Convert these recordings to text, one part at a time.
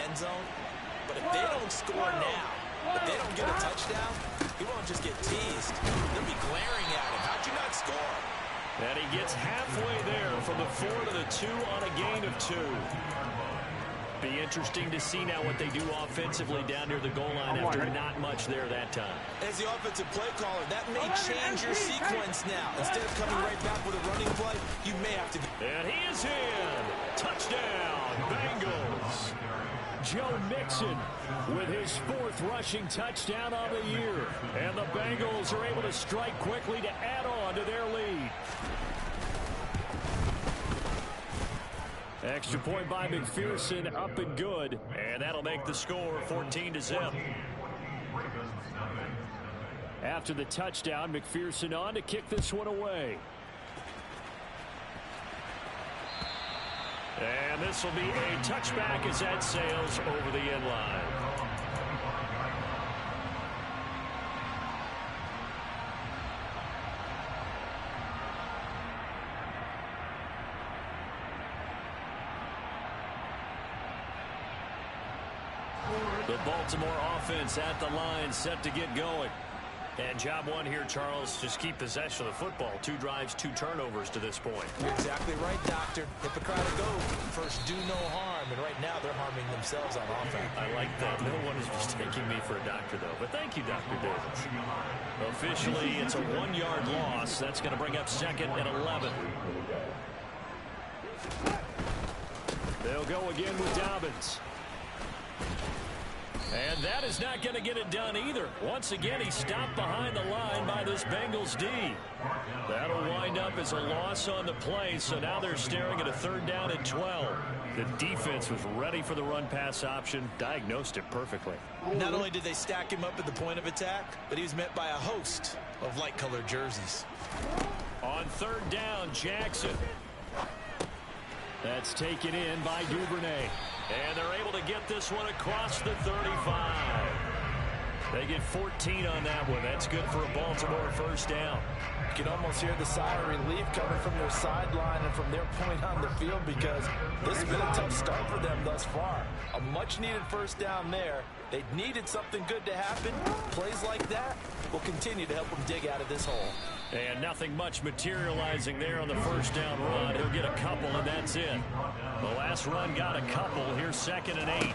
end zone. But if they don't score now, if they don't get a touchdown, he won't just get teased. They'll be glaring at him. How'd you not score? And he gets halfway there from the 4 to the 2 on a gain of 2. Be interesting to see now what they do offensively down near the goal line after not much there that time. As the offensive play caller, that may change your sequence now. Instead of coming right back with a running play, you may have to. And he is in. Touchdown, Bengals. Joe Mixon with his 4th rushing touchdown of the year. And the Bengals are able to strike quickly to add on to their lead. Extra point by McPherson, up and good. And that'll make the score 14-0. After the touchdown, McPherson on to kick this one away. And this will be a touchback as that sails over the end line. The Baltimore offense at the line, set to get going. And job one here, Charles, just keep possession of the football. 2 drives, 2 turnovers to this point. You're exactly right, Doctor. Hippocratic oath. First, do no harm. And right now, they're harming themselves on offense. I like that. No one is mistaking me for a doctor, though. But thank you, Dr. Davis. Officially, it's a 1-yard loss. That's going to bring up 2nd and 11. They'll go again with Dobbins. And that is not going to get it done either. Once again, he stopped behind the line by this Bengals D. That'll wind up as a loss on the play, so now they're staring at a 3rd down and 12. The defense was ready for the run-pass option, diagnosed it perfectly. Not only did they stack him up at the point of attack, but he was met by a host of light-colored jerseys. On 3rd down, Jackson. That's taken in by Duvernay. And they're able to get this one across the 35. They get 14 on that one. That's good for a Baltimore 1st down. You can almost hear the sigh of relief coming from their sideline and from their point on the field because this has been a tough start for them thus far. A much-needed 1st down there. They needed something good to happen. Plays like that will continue to help them dig out of this hole. And nothing much materializing there on the 1st down run. He'll get a couple, and that's it. The last run got a couple. Here's 2nd and 8.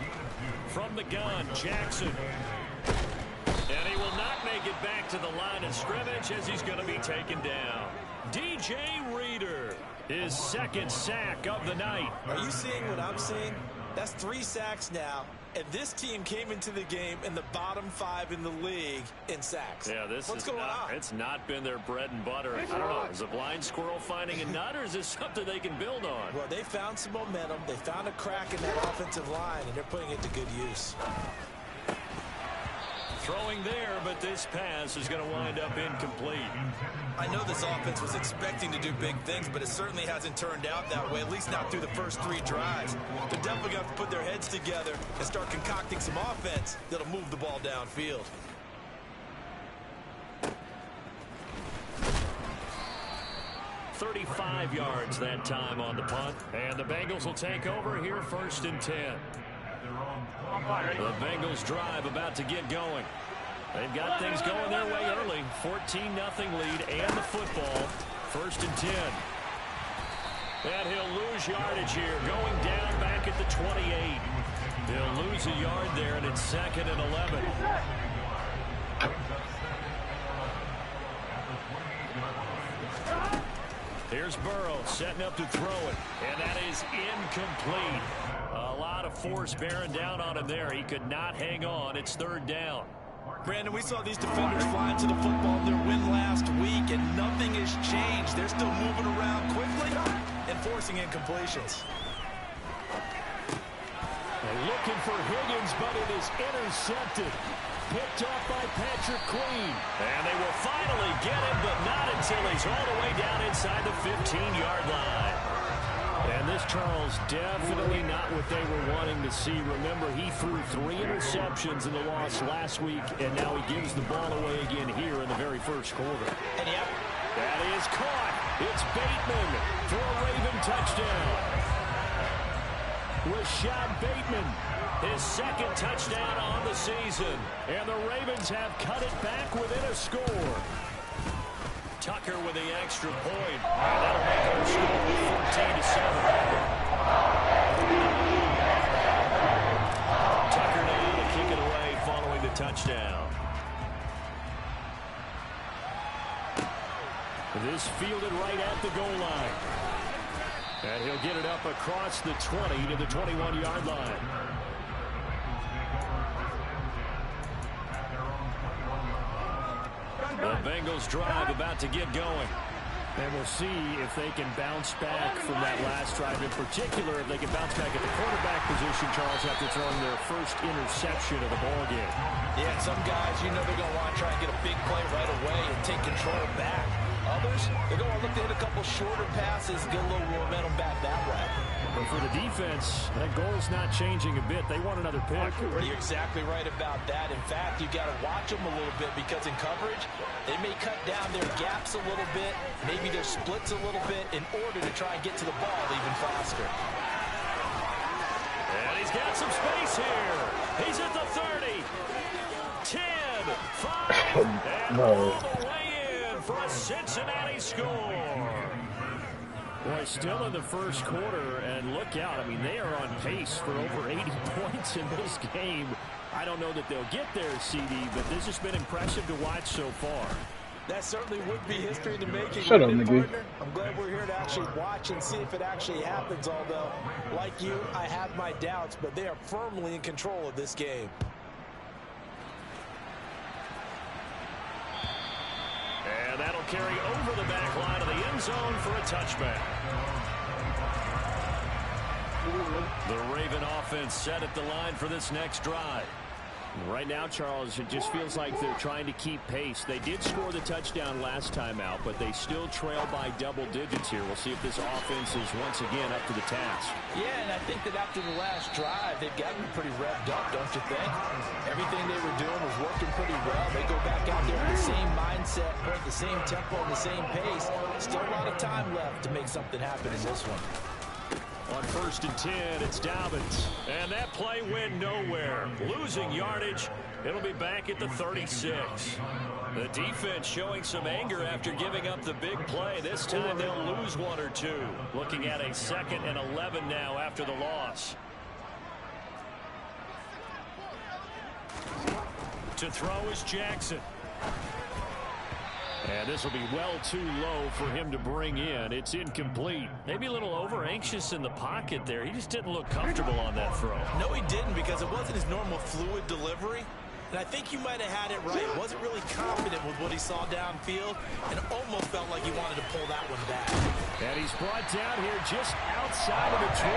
From the gun, Jackson. And he will not make it back to the line of scrimmage as he's going to be taken down. DJ Reader, his 2nd sack of the night. Are you seeing what I'm seeing? That's 3 sacks now. And this team came into the game in the bottom 5 in the league in sacks. Yeah, what's going on? It's not been their bread and butter. I don't know. Is a blind squirrel finding a nut, or is this something they can build on? Well, they found some momentum. They found a crack in that offensive line, and they're putting it to good use. Throwing there, but this pass is going to wind up incomplete. I know this offense was expecting to do big things, but it certainly hasn't turned out that way, at least not through the first 3 drives. They're definitely going to have to put their heads together and start concocting some offense that'll move the ball downfield. "35 yards that time on the punt, and the Bengals will take over here 1st and 10. The Bengals drive about to get going. They've got things going their way early. 14-0 lead and the football. 1st and 10. And he'll lose yardage here. Going down back at the 28. He'll lose a yard there, and it's 2nd and 11. Here's Burrow setting up to throw it. And that is incomplete. A lot of force bearing down on him there. He could not hang on. It's 3rd down. Brandon, we saw these defenders flying to the football in their win last week, and nothing has changed. They're still moving around quickly and forcing incompletions. They're looking for Higgins, but it is intercepted. Picked off by Patrick Queen. And they will finally get him, but not until he's all the way down inside the 15-yard line. And this, Charles, definitely not what they were wanting to see. Remember, he threw 3 interceptions in the loss last week, and now he gives the ball away again here in the very 1st quarter. And yep, that is caught. It's Bateman for a Raven touchdown. Rashad Bateman His second touchdown on the season. And the Ravens have cut it back within a score. Tucker with the extra point. And that'll make our score 14-7. Tucker now to kick it away following the touchdown. This fielded right at the goal line. And he'll get it up across the 20 to the 21-yard line. The Bengals drive about to get going. And we'll see if they can bounce back from that last drive. In particular, if they can bounce back at the quarterback position, Charles, after throwing their first interception of the ballgame. Yeah, some guys, you know they're going to want to try and get a big play right away and take control back. Others, they're going to look to hit a couple shorter passes, get a little momentum back that way. But for the defense, that goal's not changing a bit. They want another pick. You're exactly right about that. In fact, you've got to watch them a little bit because in coverage, they may cut down their gaps a little bit, maybe their splits a little bit in order to try and get to the ball even faster. And he's got some space here. He's at the 30, 10, 5, and all the way in for a Cincinnati score. Boy, still in the first quarter, and look out. I mean, they are on pace for over 80 points in this game. I don't know that they'll get there, CD, but this has been impressive to watch so far. That certainly would be history in the making. Shut up, nigga. I'm glad we're here to actually watch and see if it actually happens, although, like you, I have my doubts, but they are firmly in control of this game. And that'll carry over the back line of the end zone for a touchback. The Raven offense set at the line for this next drive. Right now, Charles, it just feels like they're trying to keep pace. They did score the touchdown last time out, but they still trail by double digits here. We'll see if this offense is once again up to the task. Yeah, and I think that after the last drive, they've gotten pretty revved up, don't you think? Everything they were doing was working pretty well. They go back out there with the same mindset, put the same tempo, and the same pace. Still a lot of time left to make something happen in this one. On 1st and 10, it's Dobbins. And that play went nowhere. Losing yardage. It'll be back at the 36. The defense showing some anger after giving up the big play. This time they'll lose one or two. Looking at a 2nd and 11 now after the loss. To throw is Jackson. And this will be well too low for him to bring in. It's incomplete. Maybe a little over-anxious in the pocket there. He just didn't look comfortable on that throw. No, he didn't, because it wasn't his normal fluid delivery. And I think you might have had it right. Wasn't really confident with what he saw downfield and almost felt like he wanted to pull that one back. And he's brought down here just outside of the 20.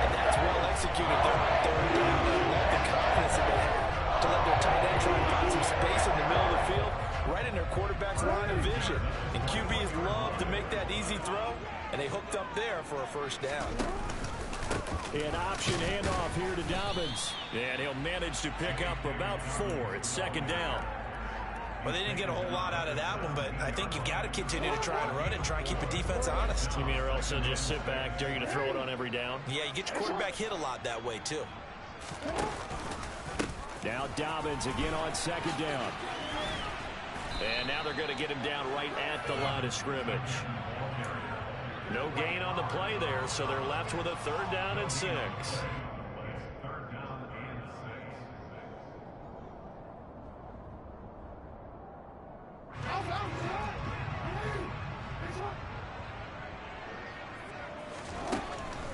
And that's well executed there on 3rd down. I love the confidence that they have to let their tight end try and find some space in the middle of the field, right in their quarterback's line of vision. And QBs love to make that easy throw, and they hooked up there for a 1st down. An option handoff here to Dobbins. And he'll manage to pick up about 4. It's 2nd down. Well, they didn't get a whole lot out of that one, but I think you've got to continue to try and run it and try and keep the defense honest. You mean or else they'll just sit back, dare you to throw it on every down? Yeah, you get your quarterback hit a lot that way, too. Now Dobbins again on 2nd down. And now they're going to get him down right at the line of scrimmage. No gain on the play there, so they're left with a 3rd down and 6.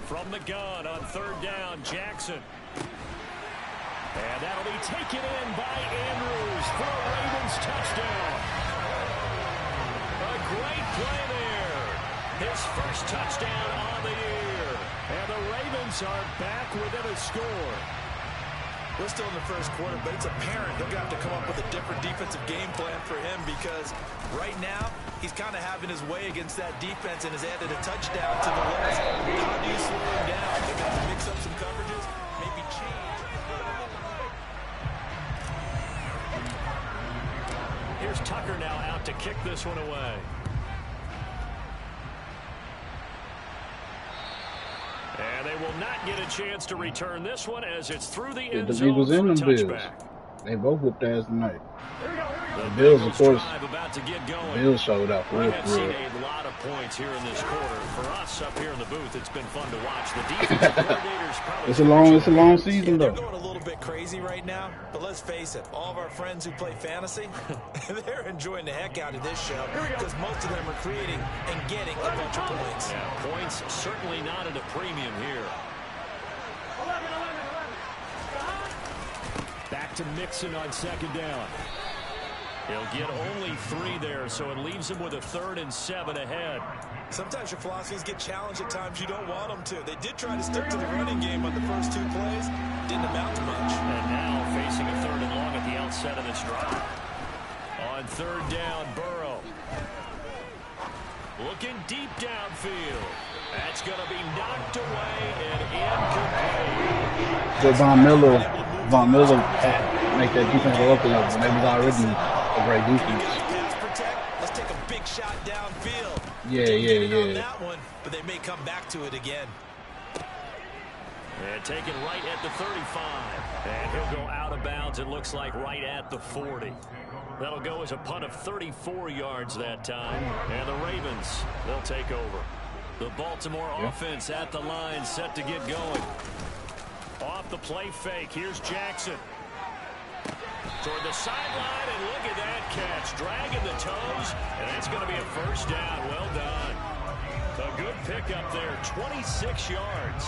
From the gun on 3rd down, Jackson. And that'll be taken in by Andrews for a Ravens touchdown. A great play there. His first touchdown on the year. And the Ravens are back within a score. We're still in the first quarter, but it's apparent they're going to have to come up with a different defensive game plan for him, because right now he's kind of having his way against that defense and has added a touchdown to the list. How do you slow him down? They've got to mix up some coverages, maybe change. Here's Tucker now out to kick this one away. And they will not get a chance to return this one as it's through the Yeah, end the zone Eagles for and a the Bills. touchback. They both whooped ass tonight. The Bills, of Bengals course, drive about to get going. Bills showed out for We real. have seen a lot of points here in this quarter. For us up here in the booth, it's been fun to watch. The defensive coordinators probably It's a long season they're though. going a little bit crazy right now, but let's face it, all of our friends who play fantasy, they're enjoying the heck out of this show because most of them are creating and getting a bunch of points. Yeah, points certainly not at a premium here. Back to Mixon on second down. He'll get only 3 there, so it leaves him with a 3rd and 7 ahead. Sometimes your philosophies get challenged at times you don't want them to. They did try to stick to the running game on the first 2 plays. Didn't amount to much. And now facing a 3rd and long at the outset of this drive. On 3rd down, Burrow. Looking deep downfield. That's going to be knocked away and incomplete. So Von Miller make that defense go up a level. They was already a great defense. Let's take a big shot downfield. Yeah. On that one, but they may come back to it again. And taken right at the 35. And he'll go out of bounds, it looks like, right at the 40. That'll go as a punt of 34 yards that time. And the Ravens, they'll take over. The Baltimore offense at the line, set to get going. Off the play fake, here's Jackson. Toward the sideline, and look at that catch. Dragging the toes, and that's going to be a first down. Well done. A good pickup there, 26 yards.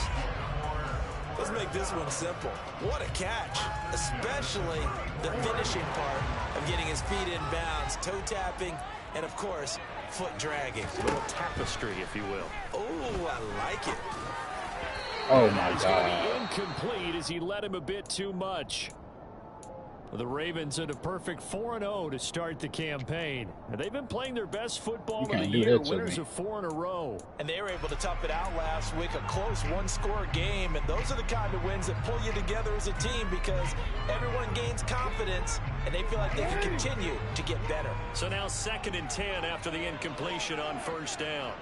Let's make this one simple. What a catch, especially the finishing part of getting his feet in bounds, toe tapping, and of course, foot dragging. A little tapestry, if you will. Oh, I like it. Oh my It's going to God. be incomplete as he let him a bit too much. The Ravens at a perfect 4-0 to start the campaign. And they've been playing their best football of the can't do year, that to winners me. of 4 in a row. And they were able to tough it out last week, a close one-score game. And those are the kind of wins that pull you together as a team because everyone gains confidence and they feel like they can continue to get better. So now 2nd and 10 after the incompletion on first down.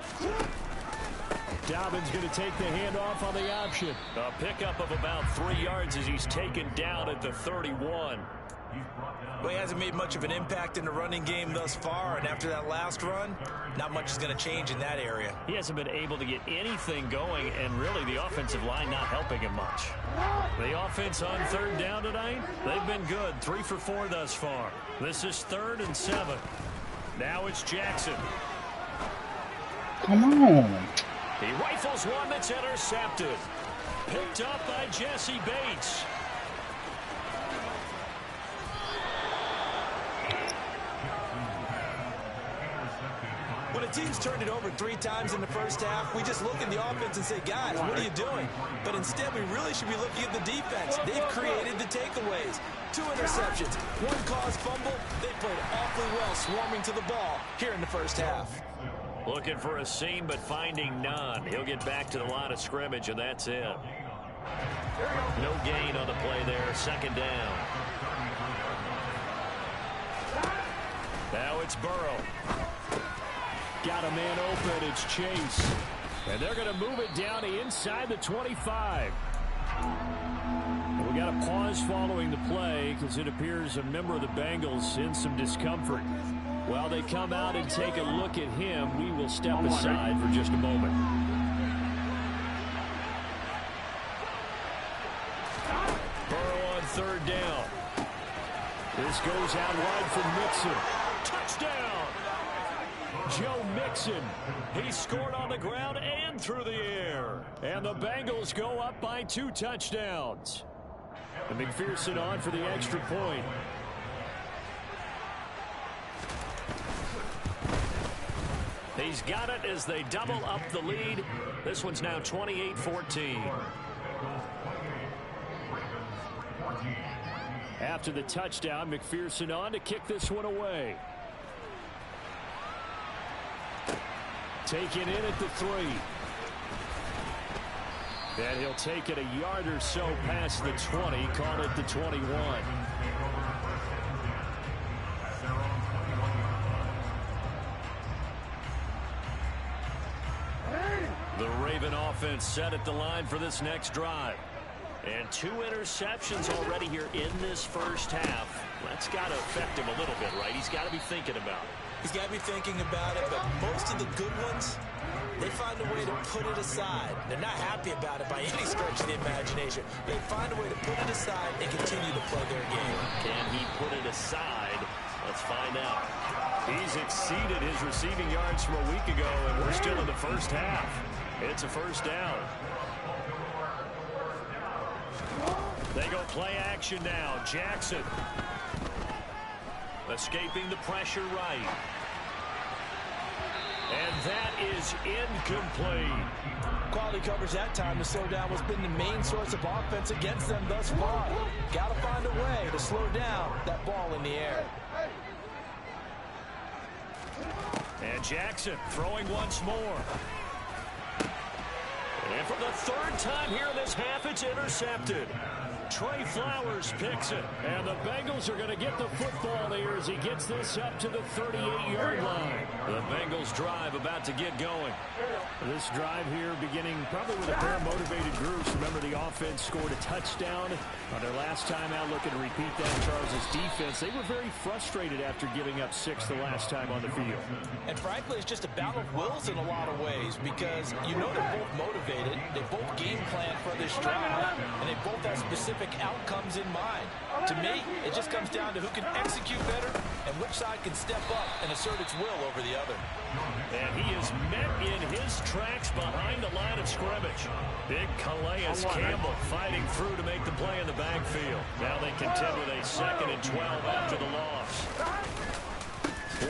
Dobbins going to take the handoff on the option. A pickup of about 3 yards as he's taken down at the 31. Well, he hasn't made much of an impact in the running game thus far, and after that last run, not much is going to change in that area. He hasn't been able to get anything going, and really the offensive line not helping him much. The offense on 3rd down tonight, they've been good. 3 for 4 thus far. This is 3rd and 7. Now it's Jackson. Come on. He rifles one that's intercepted. Picked up by Jesse Bates. When a team's turned it over 3 times in the first half, we just look at the offense and say, guys, what are you doing? But instead, we really should be looking at the defense. They've created the takeaways. 2 interceptions, 1 caused fumble. They played awfully well swarming to the ball here in the first half. Looking for a seam, but finding none. He'll get back to the line of scrimmage, and that's it. No gain on the play there. 2nd down. Now it's Burrow. Got a man open. It's Chase. And they're going to move it down to inside the 25. We got a pause following the play because it appears a member of the Bengals in some discomfort. While they come out and take a look at him, we will step aside for just a moment. Burrow on 3rd down. This goes out wide for Mixon. Touchdown! Joe Mixon. He scored on the ground and through the air. And the Bengals go up by 2 touchdowns. And McPherson on for the extra point. He's got it as they double up the lead. This one's now 28-14. After the touchdown, McPherson on to kick this one away. Taken in at the 3. And he'll take it a yard or so past the 20, call it the 21. The Raven offense offense set at the line for this next drive. And 2 interceptions already here in this first half. That's got to affect him a little bit, right? He's got to be thinking about it. He's got to be thinking about it, but most of the good ones, they find a way to put it aside. They're not happy about it by any stretch of the imagination. They find a way to put it aside and continue to play their game. Can he put it aside? Let's find out. He's exceeded his receiving yards from a week ago, and we're still in the first half. It's a first down. They go play action now. Jackson escaping the pressure right. And that is incomplete. Quality coverage that time. The slowdown has been the main source of offense against them thus far. Got to find a way to slow down that ball in the air. And Jackson throwing once more. And for the 3rd time here in this half, it's intercepted. Trey Flowers picks it. And the Bengals are going to get the football here as he gets this up to the 38-yard line. The Bengals drive about to get going. This drive here beginning probably with a pair of motivated groups. Remember, the offense scored a touchdown on their last time out. Looking to repeat that in Charles' defense. They were very frustrated after giving up 6 the last time on the field. And frankly, it's just a battle of wills in a lot of ways because you know they're both motivated. They both game plan for this drive, and they both have specific outcomes in mind. To me, it just comes down to who can execute better and which side can step up and assert its will over the other. And he is met in his tracks behind the line of scrimmage. Big Calais Campbell fighting through to make the play in the backfield. Now they contend with a 2nd and 12 after the loss.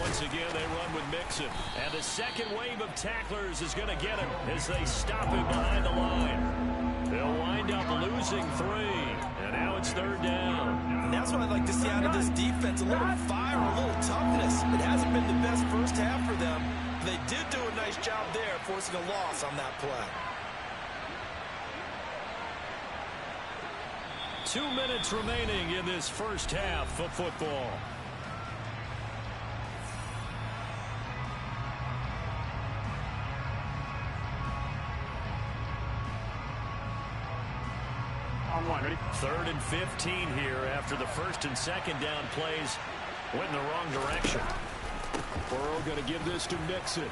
Once again, they run with Mixon. And the second wave of tacklers is going to get him as they stop him behind the line. They'll wind up losing 3. And now it's 3rd down. And that's what I'd like to see out of this defense. A little fire, a little toughness. It hasn't been the best first half for them. But they did do a nice job there, forcing a loss on that play. 2 minutes remaining in this first half of football. Ready? 3rd and 15 here after the 1st and 2nd down plays went in the wrong direction. Burrow going to give this to Mixon.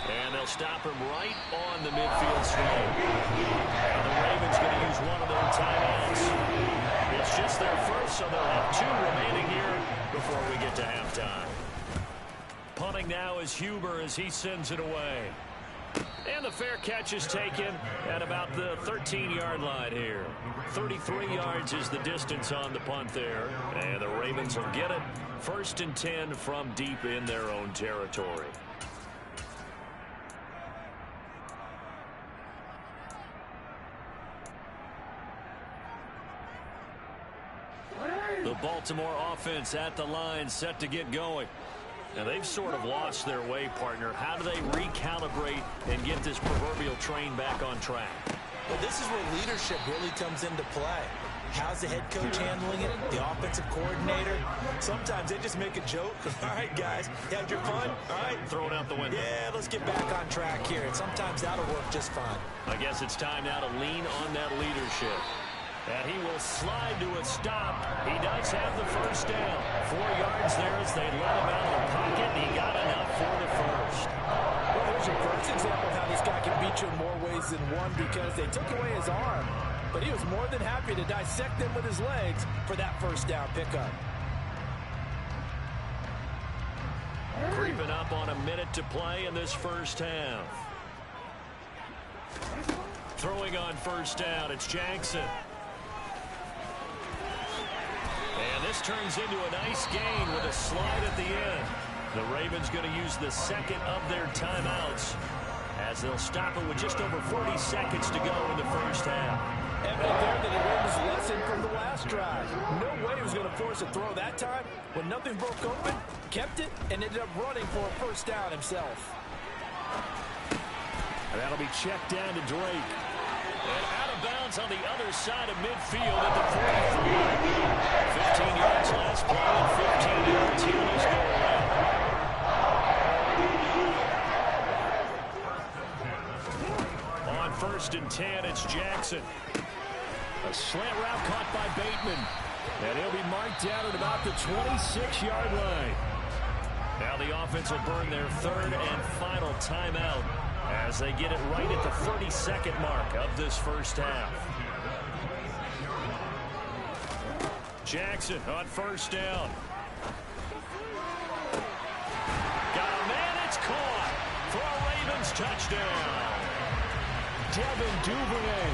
And they'll stop him right on the midfield swing. And the Ravens going to use one of their timeouts. It's just their first, so they'll have 2 remaining here before we get to halftime. Punting now is Huber as he sends it away. And the fair catch is taken at about the 13-yard line here. 33 yards is the distance on the punt there. And the Ravens will get it. 1st and 10 from deep in their own territory. The Baltimore offense at the line set to get going. Now, they've sort of lost their way, partner. How do they recalibrate and get this proverbial train back on track? Well, this is where leadership really comes into play. How's the head coach handling it? The offensive coordinator? Sometimes they just make a joke. All right, guys, you had your fun? All right. Throw it out the window. Yeah, let's get back on track here. And sometimes that'll work just fine. I guess it's time now to lean on that leadership. And he will slide to a stop. He does have the first down. 4 yards there as they let him out of the pocket. And he got enough for the first. Well, there's your first example of how this guy can beat you in more ways than one because they took away his arm. But he was more than happy to dissect them with his legs for that first down pickup. Creeping up on a minute to play in this first half. Throwing on first down, it's Jackson. And this turns into a nice gain with a slide at the end. The Ravens going to use the 2nd of their timeouts as they'll stop it with just over 40 seconds to go in the first half. Evident there that it was a lesson from the last drive. No way he was going to force a throw that time. When nothing broke open, kept it, and ended up running for a first down himself. And that'll be checked down to Drake. And out of bounds on the other side of midfield at the 43. 15 yards last play and 15 yards here in this go-around. first and 10. It's Jackson. A slant route caught by Bateman. And he'll be marked down at about the 26-yard line. Now the offense will burn their third and final timeout as they get it right at the 32nd mark of this first half. Jackson on first down. Got a man, it's caught for a Ravens touchdown. Devin Duvernay,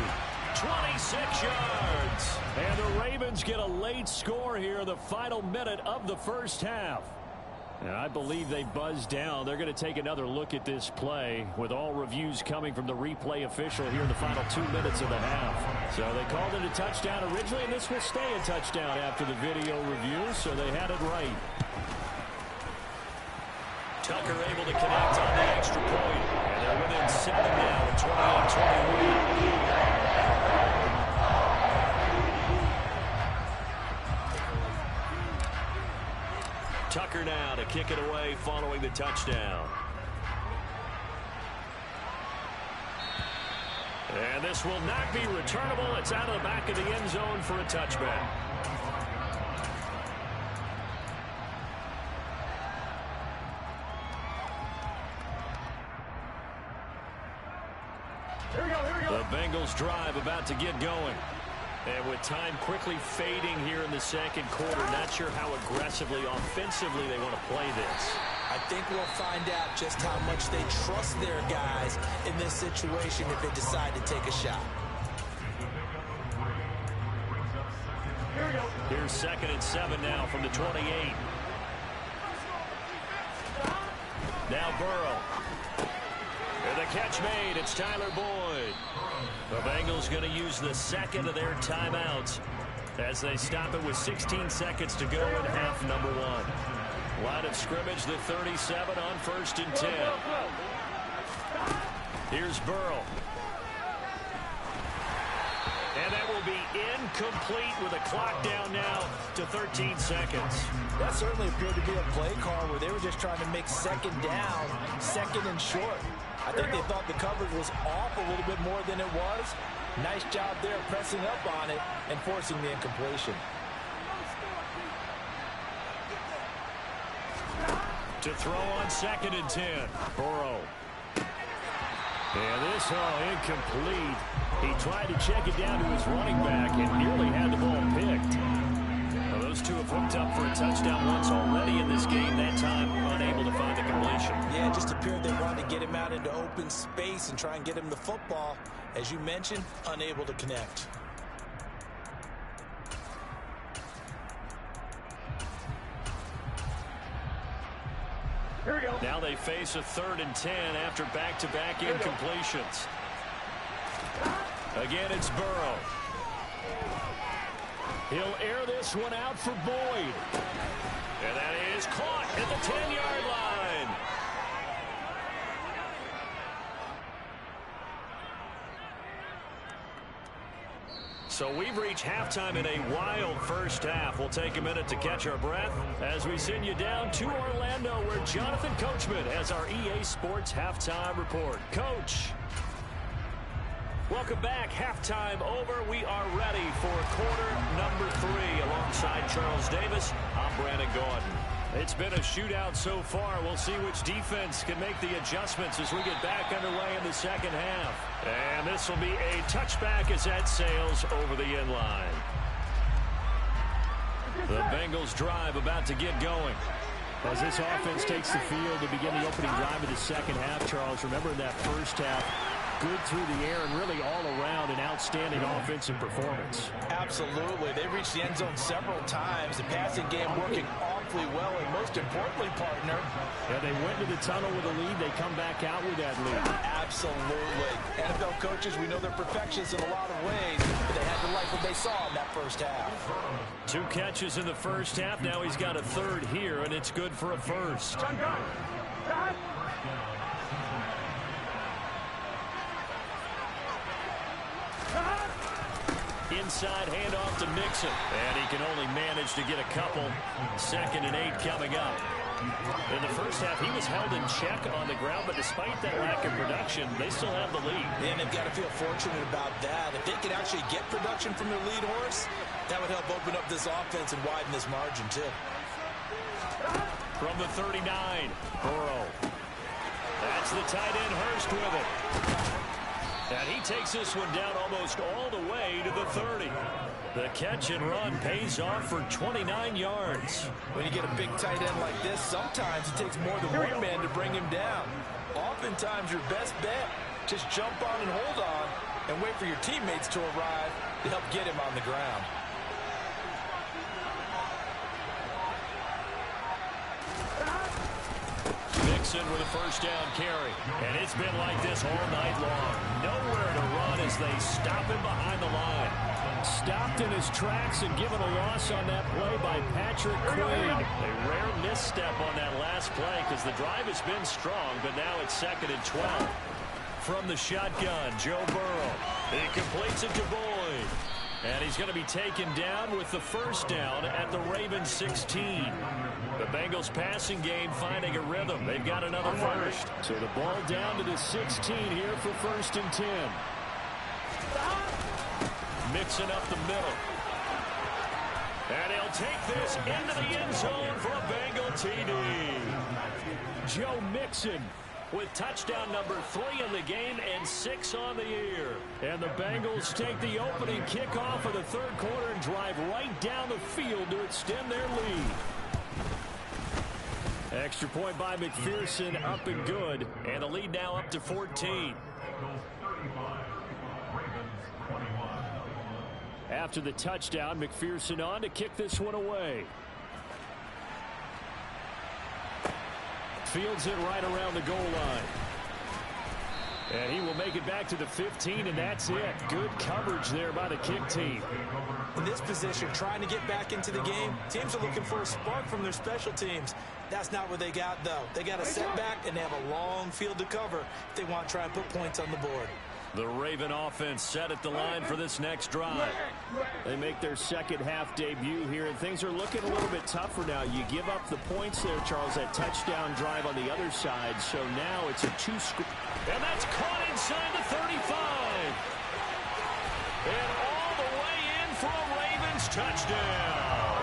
26 yards. And the Ravens get a late score here in the final minute of the first half. And I believe they buzzed down. They're going to take another look at this play with all reviews coming from the replay official here in the final 2 minutes of the half. So they called it a touchdown originally, and this will stay a touchdown after the video review, so they had it right. Tucker able to connect on the extra point. And they're within 7 now at 28-21. Tucker now to kick it away following the touchdown. And this will not be returnable. It's out of the back of the end zone for a touchback. Here we go. The Bengals drive about to get going. And with time quickly fading here in the second quarter, not sure how aggressively, offensively they want to play this. I think we'll find out just how much they trust their guys in this situation if they decide to take a shot. Here's 2nd and 7 now from the 28. Now Burrow. And the catch made. It's Tyler Boyd. The Bengals going to use the second of their timeouts as they stop it with 16 seconds to go in half number 1. Line of scrimmage, the 37 on 1st and 10. Here's Burrow. And that will be incomplete with a clock down now to 13 seconds. That certainly appeared to be a play call where they were just trying to make second down, second and short. I think they thought the coverage was off a little bit more than it was. Nice job there pressing up on it and forcing the incompletion. To throw on 2nd and 10. Burrow. And this incomplete. He tried to check it down to his running back and nearly had the ball picked. Well, those two have hooked up for a touchdown once already in this game. That time unable to find the completion. Yeah, it just appeared they wanted to get him out into open space and try and get him the football. As you mentioned, unable to connect. Here we go. Now they face a 3rd and 10 after back-to-back incompletions. Again, it's Burrow. He'll air this one out for Boyd. And that is caught at the 10-yard line. So we've reached halftime in a wild first half. We'll take a minute to catch our breath as we send you down to Orlando, where Jonathan Coachman has our EA Sports Halftime Report. Coach. Welcome back. Halftime over. We are ready for quarter number 3 alongside Charles Davis. I'm Brandon Gordon. It's been a shootout so far. We'll see which defense can make the adjustments as we get back underway in the second half. And this will be a touchback as that sails over the end line. The Bengals drive about to get going. As this offense takes the field to begin the opening drive of the second half, Charles, remember in that first half, good through the air and really all around an outstanding offensive performance. Absolutely. They reached the end zone several times. The passing game working awfully well, and most importantly, partner. Yeah, they went to the tunnel with a lead. They come back out with that lead. Absolutely. NFL coaches, we know they're perfectionists in a lot of ways, but they had to like what they saw in that first half. 2 catches in the first half. Now he's got a 3rd here, and it's good for a first. Inside handoff to Mixon. And he can only manage to get a couple. 2nd and 8 coming up. In the first half, he was held in check on the ground, but despite that lack of production, they still have the lead. And they've got to feel fortunate about that. If they could actually get production from their lead horse, that would help open up this offense and widen this margin, too. From the 39, Burrow. That's the tight end, Hurst, with it. And he takes this one down almost all the way to the 30. The catch and run pays off for 29 yards. When you get a big tight end like this, sometimes it takes more than one man to bring him down. Oftentimes, your best bet, just jump on and hold on and wait for your teammates to arrive to help get him on the ground. Mixon with a first down carry. And it's been like this all night long. Nowhere to run as they stop him behind the line. Stopped in his tracks and given a loss on that play by Patrick Queen. A rare misstep on that last play because the drive has been strong, but now it's 2nd and 12. From the shotgun, Joe Burrow. He completes it to Boyd. And he's going to be taken down with the first down at the Ravens 16. The Bengals passing game finding a rhythm. They've got another first. So the ball down to the 16 here for 1st and 10. Mixing up the middle. And he'll take this into the end zone for a Bengal TD. Joe Mixon with touchdown number 3 in the game and 6 on the year. And the Bengals take the opening kickoff of the 3rd quarter and drive right down the field to extend their lead. Extra point by McPherson, up and good. And the lead now up to 14. After the touchdown, McPherson on to kick this one away. Fields it right around the goal line. And he will make it back to the 15, and that's it. Good coverage there by the kick team. In this position, trying to get back into the game, teams are looking for a spark from their special teams. That's not what they got, though. They got a setback, and they have a long field to cover if they want to try and put points on the board. The Raven offense set at the line for this next drive. They make their 2nd half debut here, and things are looking a little bit tougher now. You give up the points there, Charles, that touchdown drive on the other side. So now it's a 2-score. And that's caught inside the 35. And all the way in for a Ravens touchdown.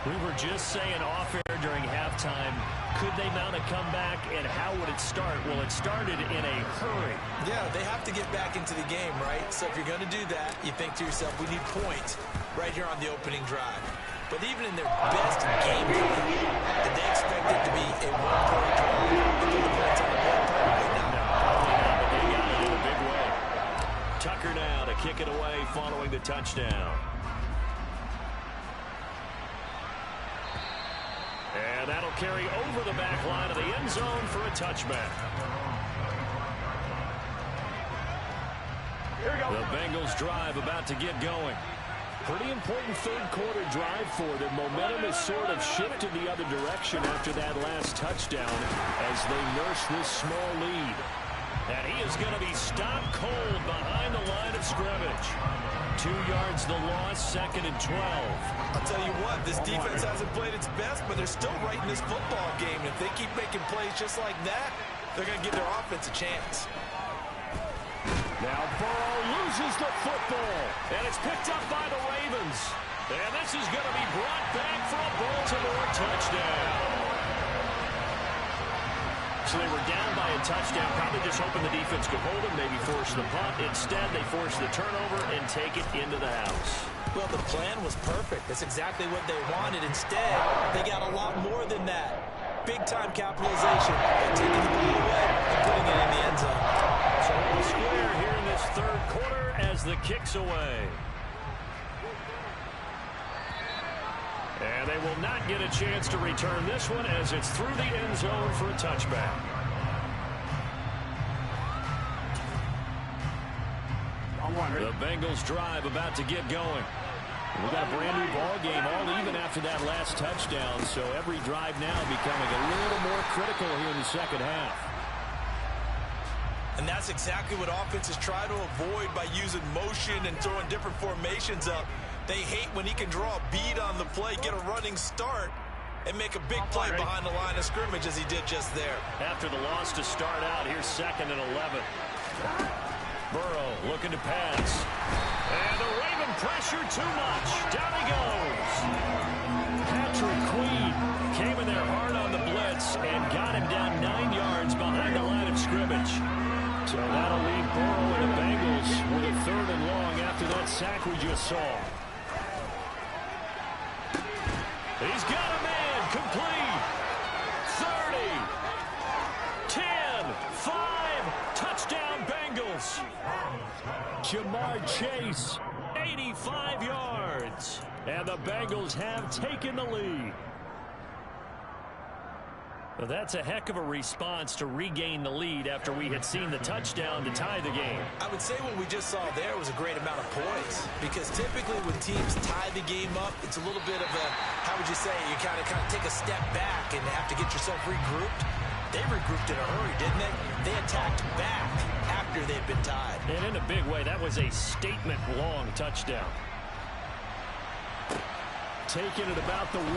We were just saying off air during halftime, could they mount a comeback, and how would it start? Well, it started in a hurry. Yeah, they have to get back into the game, right? So if you're going to do that, you think to yourself, we need points right here on the opening drive. But even in their best game plan, did they expect it to be a one-point drive? Put the points on the board? Probably not. No, probably not, but they got it in a big way. Tucker now to kick it away following the touchdown. And that'll carry over the back line of the end zone for a touchback. Here we go. The Bengals drive about to get going. Pretty important 3rd quarter drive for them. Momentum has sort of shifted the other direction after that last touchdown as they nurse this small lead. And he is going to be stopped cold behind the line of scrimmage. 2 yards the loss, 2nd and 12. I'll tell you what, this defense hasn't played its best, but they're still right in this football game. If they keep making plays just like that, they're going to give their offense a chance. Now Burrow loses the football, and it's picked up by the Ravens. And this is going to be brought back for a Baltimore touchdown. So they were down by a touchdown, probably just hoping the defense could hold them, maybe force the punt. Instead, they force the turnover and take it into the house. Well, the plan was perfect. That's exactly what they wanted. Instead, they got a lot more than that. Big-time capitalization by taking the ball away and putting it in the end zone. So we'll square here in this 3rd quarter as the kick's away. And they will not get a chance to return this one as it's through the end zone for a touchback. The Bengals drive about to get going. We got a brand new ball game, all even after that last touchdown, so every drive now becoming a little more critical here in the 2nd half. And that's exactly what offenses try to avoid by using motion and throwing different formations up. They hate when he can draw a bead on the play, get a running start, and make a big play behind the line of scrimmage as he did just there. After the loss to start out, here's 2nd and 11. Burrow looking to pass. And the Raven pressure too much. Down he goes. Patrick Queen came in there hard on the blitz and got him down 9 yards behind the line of scrimmage. So that'll leave Burrow and the Bengals with a 3rd and long after that sack we just saw. He's got a man complete. 30, 10, 5, touchdown Bengals. Jamar Chase, 85 yards. And the Bengals have taken the lead. Well, that's a heck of a response to regain the lead after we had seen the touchdown to tie the game. I would say what we just saw there was a great amount of poise, because typically when teams tie the game up, it's a little bit of a, how would you say, you kind of take a step back and have to get yourself regrouped. They regrouped in a hurry, didn't they? They attacked back after they'd been tied. And in a big way, that was a statement-long touchdown. Taking it about the 1.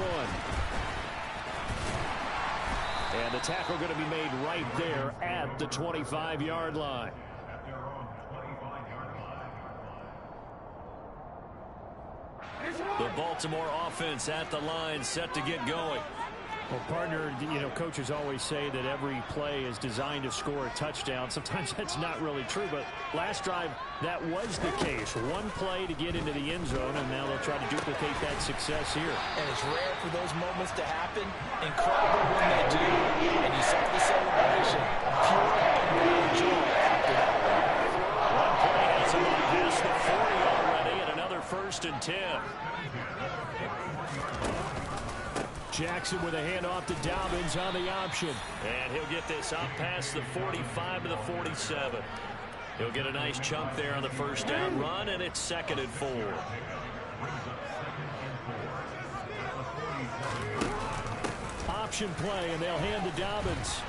And the tackle going to be made right there at the 25-yard line. The Baltimore offense at the line, set to get going. Well, partner, you know, coaches always say that every play is designed to score a touchdown. Sometimes that's not really true, but last drive, that was the case. One play to get into the end zone, and now they'll try to duplicate that success here. And it's rare for those moments to happen. Incredible when they do. And you saw the celebration. Pure and joy after that. One play has him on past the 40 already, and another 1st and 10. Jackson with a handoff to Dobbins on the option. And he'll get this up past the 45 to the 47. He'll get a nice chunk there on the 1st down run, and it's 2nd and 4. Option play, and they'll hand to Dobbins.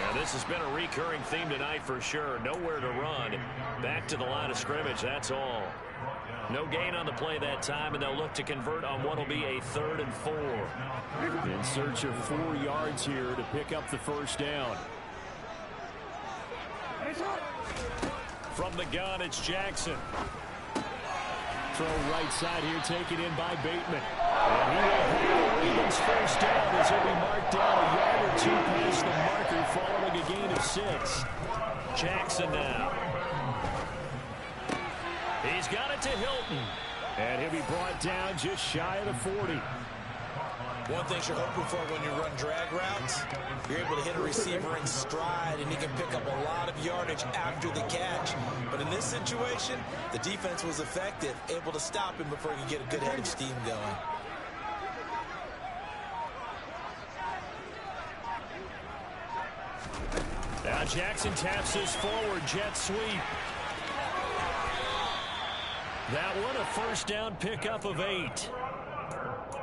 And this has been a recurring theme tonight for sure. Nowhere to run. Back to the line of scrimmage, that's all. No gain on the play that time, and they'll look to convert on what will be a 3rd and 4. In search of 4 yards here to pick up the 1st down. From the gun, it's Jackson. Throw right side here, taken in by Bateman. And he will have Ravens 1st down as he'll be marked down a yard or 2 past the marker following a gain of 6. Jackson now. He's got it to Hilton. And he'll be brought down just shy of the 40. One thing you're hoping for when you run drag routes, you're able to hit a receiver in stride, and he can pick up a lot of yardage after the catch. But in this situation, the defense was effective, able to stop him before he could get a good head of steam going. Now Jackson taps this forward, jet sweep. That one, a 1st down pickup of 8.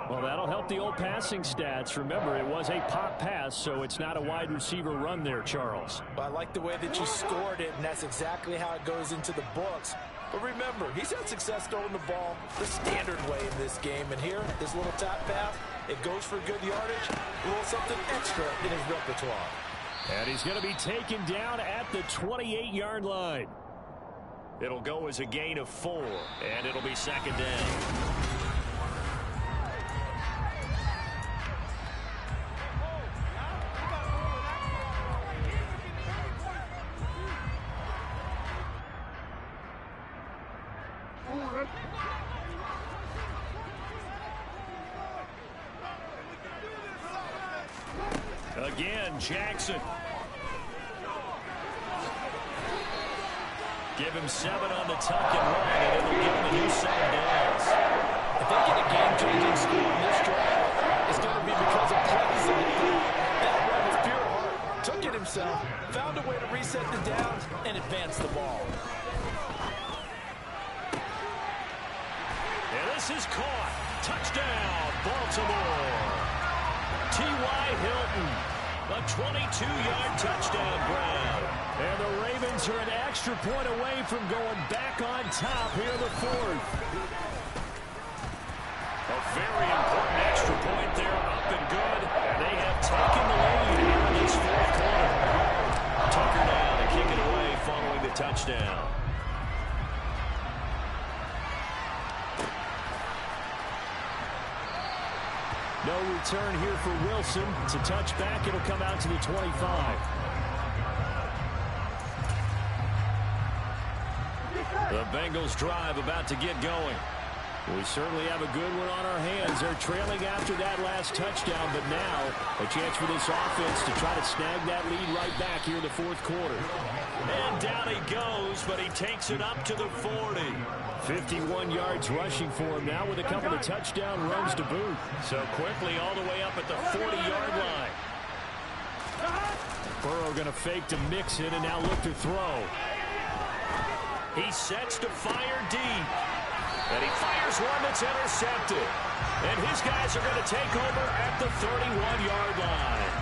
Well, that'll help the old passing stats. Remember, it was a pop pass, so it's not a wide receiver run there, Charles. Well, I like the way that you scored it, and that's exactly how it goes into the books. But remember, he's had success throwing the ball the standard way in this game. And here, this little top pass, it goes for good yardage, a little something extra in his repertoire. And he's going to be taken down at the 28-yard line. It'll go as a gain of 4, and it'll be 2nd down. Again, Jackson. Give him 7 on the tuck and run, and it'll give him a new 7 downs. If they get a game-changing score in this drive, it's going to be because of plays like that. That run was pure heart. Took it himself, found a way to reset the downs, and advance the ball. And this is caught. Touchdown, Baltimore. T.Y. Hilton, a 22-yard touchdown grab. And the Ravens are an extra point away from going back on top here in the 4th. A very important extra point there touchdown. No return here for Wilson. It's a touchback. It'll come out to the 25. The Bengals drive about to get going. We certainly have a good one on our hands. They're trailing after that last touchdown, but now a chance for this offense to try to snag that lead right back here in the fourth quarter. And down he goes, but he takes it up to the 40. 51 yards rushing for him now with a couple of touchdown runs to boot. So quickly all the way up at the 40-yard line. Burrow going to fake to Mixon and now look to throw. He sets to fire deep. And he fires one that's intercepted. And his guys are going to take over at the 31-yard line.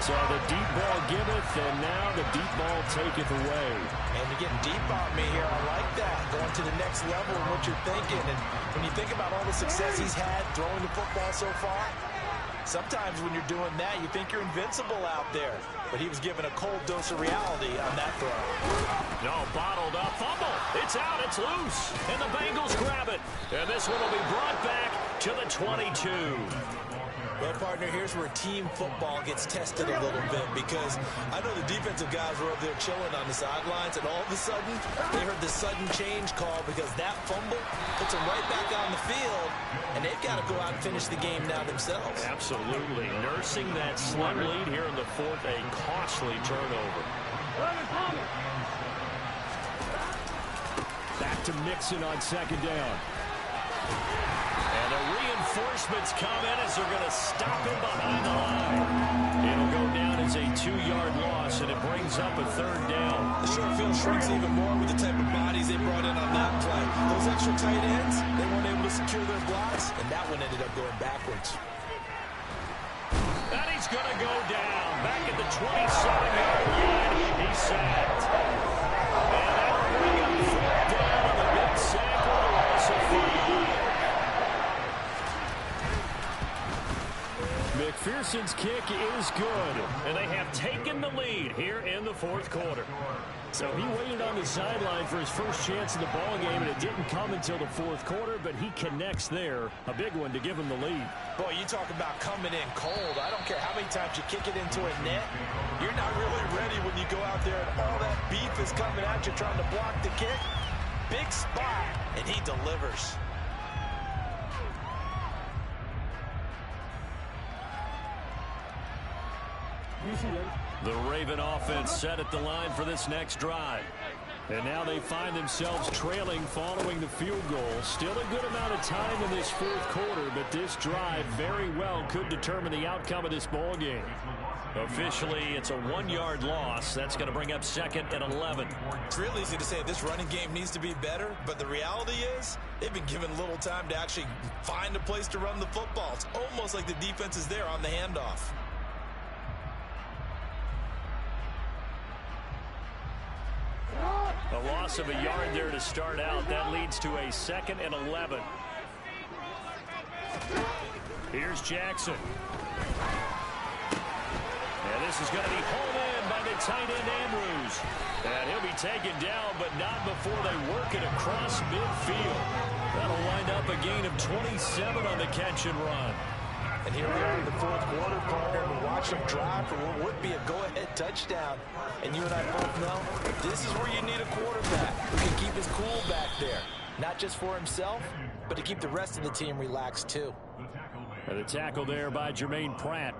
So the deep ball giveth, and now the deep ball taketh away. And you're getting deep on me here. I like that. Going to the next level in what you're thinking. And when you think about all the success he's had throwing the football so far, sometimes when you're doing that, you think you're invincible out there. But he was given a cold dose of reality on that throw. No, bottled up fumble. It's out, it's loose. And the Bengals grab it. And this one will be brought back to the 22. Well, partner, here's where team football gets tested a little bit, because I know the defensive guys were up there chilling on the sidelines, and all of a sudden, they heard the sudden change call because that fumble puts them right back on the field, and they've got to go out and finish the game now themselves. Absolutely. Nursing that slim lead here in the fourth, a costly turnover. Back to Mixon on second down. And the reinforcements come in as they're going to stop him behind the line. It'll go down as a 2-yard loss, and it brings up a third down. The short field shrinks even more with the type of bodies they brought in on that play. Those extra tight ends, they weren't able to secure their blocks, and that one ended up going backwards. And he's going to go down. Back at the 27-yard line, he's sacked. And that'll bring up fourth down on the big sack with a loss of 5. McPherson's kick is good. And they have taken the lead here in the fourth quarter. So he waited on the sideline for his first chance in the ball game, and it didn't come until the fourth quarter, but he connects there. A big one to give him the lead. Boy, you talk about coming in cold. I don't care how many times you kick it into a net. You're not really ready when you go out there and all that beef is coming at you trying to block the kick. Big spot, and he delivers. The Raven offense set at the line for this next drive. And now they find themselves trailing following the field goal. Still a good amount of time in this fourth quarter, but this drive very well could determine the outcome of this ball game. Officially, it's a 1-yard loss. That's going to bring up second and 11. It's real easy to say this running game needs to be better, but the reality is they've been given little time to actually find a place to run the football. It's almost like the defense is there on the handoff. A loss of a yard there to start out. That leads to a second and 11. Here's Jackson. And this is going to be hauled in by the tight end Andrews. And he'll be taken down, but not before they work it across midfield. That'll wind up a gain of 27 on the catch and run. And here we are in the fourth quarter, partner, and we watch them drive for what would be a go-ahead touchdown. And you and I both know this is where you need a quarterback who can keep his cool back there. Not just for himself, but to keep the rest of the team relaxed, too. And the tackle there by Jermaine Pratt.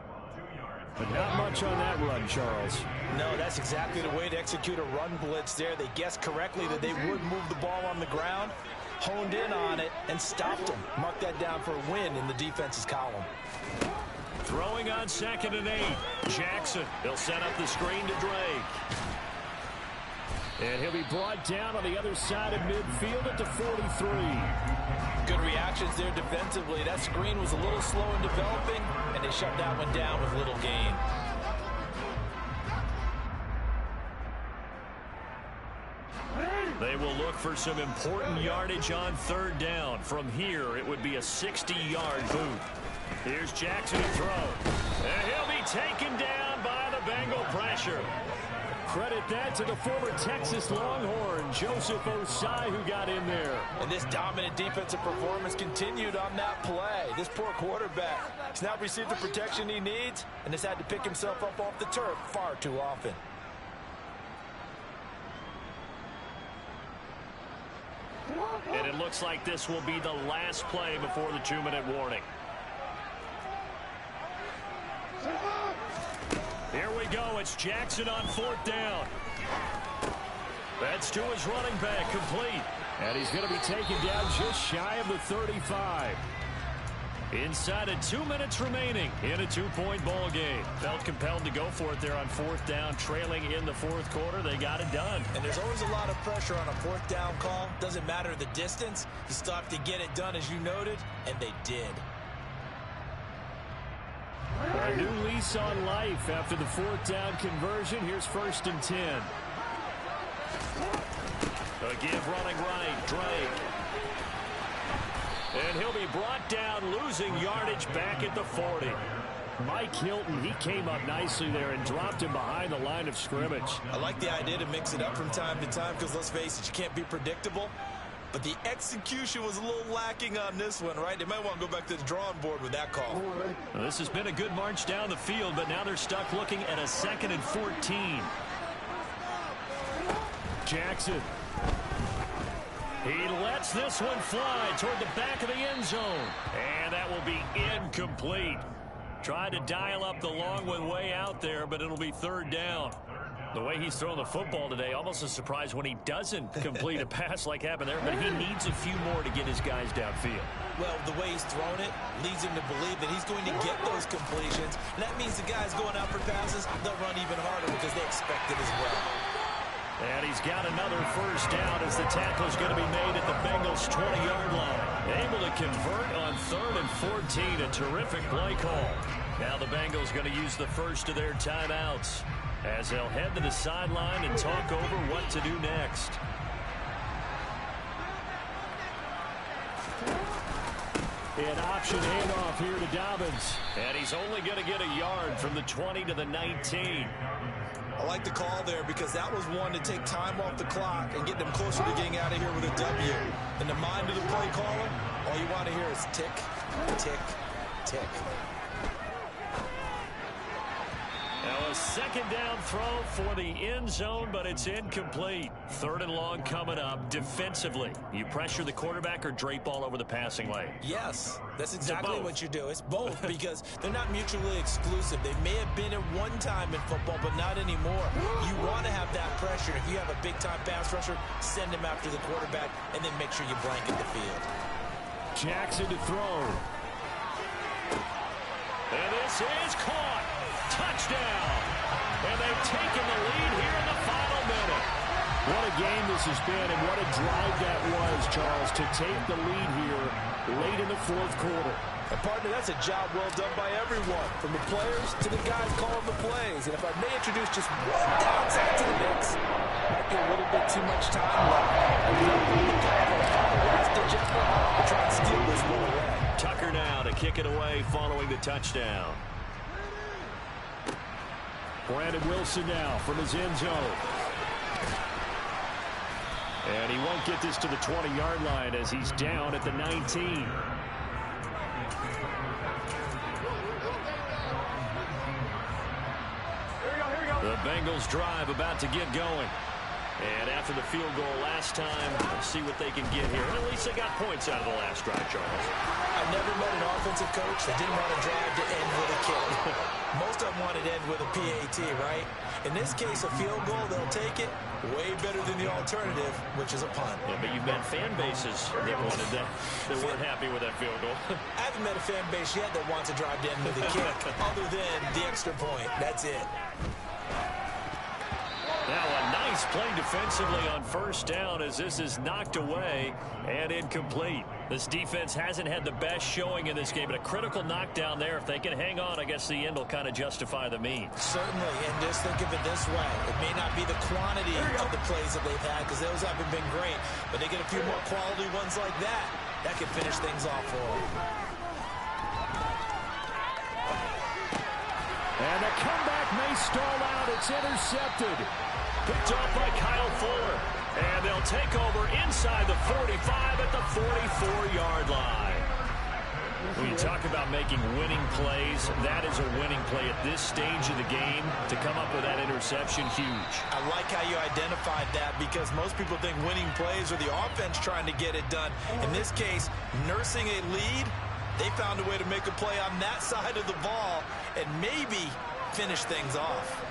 But not much on that run, Charles. No, that's exactly the way to execute a run blitz there. They guessed correctly that they would move the ball on the ground, honed in on it, and stopped them. Mark that down for a win in the defense's column. Throwing on second and 8. Jackson. He'll set up the screen to Drake. And he'll be brought down on the other side of midfield at the 43. Good reactions there defensively. That screen was a little slow in developing, and they shut that one down with little gain. They will look for some important yardage on third down. From here, it would be a 60-yard boot. Here's Jackson to throw. And he'll be taken down by the Bengal pressure. credit that to the former Texas Longhorn, Joseph Osai, who got in there. And this dominant defensive performance continued on that play. This poor quarterback has now received the protection he needs and has had to pick himself up off the turf far too often. And it looks like this will be the last play before the 2-minute warning. Here we go. It's Jackson on 4th down. That's to his running back, complete. And he's going to be taken down just shy of the 35. Inside of 2 minutes remaining in a 2-point ball game. Felt compelled to go for it there on 4th down, trailing in the 4th quarter. They got it done. And there's always a lot of pressure on a 4th down call. Doesn't matter the distance. You still have to get it done, as you noted, and they did. A new lease on life after the 4th down conversion. Here's 1st and 10. A give running right, Drake. And he'll be brought down, losing yardage back at the 40. Mike Hilton, he came up nicely there and dropped him behind the line of scrimmage. I like the idea to mix it up from time to time because, let's face it, you can't be predictable. But the execution was a little lacking on this one, right? They might want to go back to the drawing board with that call. Well, this has been a good march down the field, but now they're stuck looking at a 2nd and 14. Jackson. He lets this one fly toward the back of the end zone. And that will be incomplete. Tried to dial up the long one way out there, but it'll be 3rd down. The way he's throwing the football today, almost a surprise when he doesn't complete a pass like happened there, but he needs a few more to get his guys downfield. Well, the way he's thrown it leads him to believe that he's going to get those completions. And that means the guys going out for passes, they'll run even harder because they expect it as well. And he's got another 1st down as the tackle's going to be made at the Bengals' 20-yard line. Able to convert on 3rd and 14, a terrific play call. Now the Bengals going to use the first of their timeouts as they'll head to the sideline and talk over what to do next. An option handoff here to Dobbins. And he's only going to get a yard from the 20 to the 19. I like the call there because that was one to take time off the clock and get them closer to getting out of here with a W. In the mind of the play caller, all you want to hear is tick, tick, tick. Now a 2nd down throw for the end zone, but it's incomplete. 3rd and long coming up. Defensively, you pressure the quarterback or drape all over the passing lane? Yes, that's exactly what you do. It's both because they're not mutually exclusive. They may have been at one time in football, but not anymore. You want to have that pressure. If you have a big-time pass rusher, send him after the quarterback, and then make sure you blanket the field. Jackson to throw. And this is caught. Touchdown. And they've taken the lead here in the final minute. What a game this has been, and what a drive that was, Charles, to take the lead here late in the 4th quarter. And partner, that's a job well done by everyone, from the players to the guys calling the plays. And if I may introduce just one downside to the mix, might be a little bit too much time left. We're trying to steal this one away. Tucker now to kick it away following the touchdown. Brandon Wilson now from his end zone. And he won't get this to the 20-yard line as he's down at the 19. The Bengals drive about to get going. And after the field goal last time, let's see what they can get here. And at least they got points out of the last drive, Charles. I've never met an offensive coach that didn't want to drive to end with a kick. Most of them wanted to end with a PAT, right? In this case, a field goal, they'll take it. Way better than the alternative, which is a punt. Yeah, but you've met fan bases that wanted that, that weren't happy with that field goal. I haven't met a fan base yet that wants to drive to end with a kick, other than the extra point. That's it. Now a nice play defensively on 1st down as this is knocked away and incomplete. This defense hasn't had the best showing in this game, but a critical knockdown there. If they can hang on, I guess the end will kind of justify the means. Certainly, and just think of it this way. It may not be the quantity of the plays that they've had because those haven't been great, but they get a few more quality ones like that. That could finish things off for them. And the comeback may stall out. It's intercepted. Picked off by Kyle Fuller. And they'll take over inside the 45 at the 44-yard line. When you talk about making winning plays, that is a winning play at this stage of the game. To come up with that interception, huge. I like how you identified that, because most people think winning plays are the offense trying to get it done. In this case, nursing a lead, they found a way to make a play on that side of the ball and maybe finish things off.